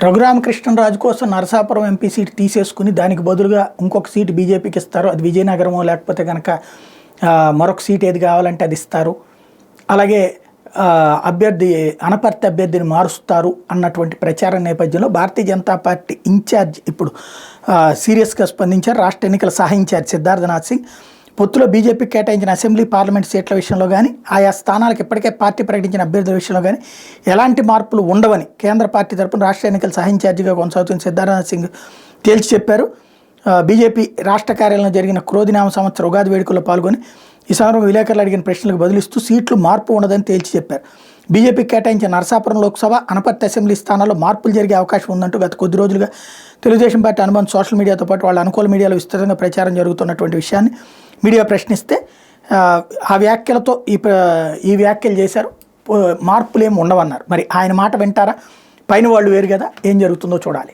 రఘురామకృష్ణరాజు కోసం Narasapuram MP seat తీసేసుకుని దానికి బదులుగా ఇంకొక సీటు బీజేపీకి ఇస్తారు. అది విజయనగరమో లేకపోతే కనుక మరొక సీట్ ఏది కావాలంటే అది ఇస్తారు. అలాగే అభ్యర్థి అనపర్తి అభ్యర్థిని మారుస్తారు అన్నటువంటి ప్రచారం నేపథ్యంలో భారతీయ జనతా పార్టీ ఇన్ఛార్జ్ ఇప్పుడు సీరియస్గా స్పందించారు. రాష్ట్ర ఎన్నికల సహాయ ఇన్ఛార్జ్ సిద్ధార్థనాథ్ సింగ్ పొత్తులో బీజేపీకి కేటాయించిన అసెంబ్లీ పార్లమెంట్ సీట్ల విషయంలో కానీ ఆయా స్థానాలకు ఇప్పటికే పార్టీ ప్రకటించిన అభ్యర్థుల విషయంలో కానీ ఎలాంటి మార్పులు ఉండవని కేంద్ర పార్టీ తరపున రాష్ట్ర ఎన్నికల సహాయ ఇన్ఛార్జిగా కొనసాగుతున్న సిద్ధార్థనాథ్ సింగ్ తేల్చి చెప్పారు. బీజేపీ రాష్ట్ర కార్యాలయంలో జరిగిన క్రోధినామ సంవత్సర ఉగాది వేడుకల్లో పాల్గొని ఈ సందర్భంగా విలేకరులు అడిగిన ప్రశ్నలకు బదులిస్తూ సీట్లు మార్పు ఉండదని తేల్చి చెప్పారు. బీజేపీకి కేటాయించిన నరసాపురం లోక్సభ, అనపర్తి అసెంబ్లీ స్థానాల్లో మార్పులు జరిగే అవకాశం ఉందంటూ గత కొద్ది రోజులుగా తెలుగుదేశం పార్టీ అనుబంధ సోషల్ మీడియాతో పాటు వాళ్ళ అనుకూల మీడియాలో విస్తృతంగా ప్రచారం జరుగుతున్నటువంటి విషయాన్ని మీడియా ప్రశ్నిస్తే ఆ వ్యాఖ్యలతో ఈ వ్యాఖ్యలు చేశారు. మార్పులు ఏమి ఉండవన్నారు. మరి ఆయన మాట వింటారా? పైన వాళ్ళు వేరు కదా, ఏం జరుగుతుందో చూడాలి.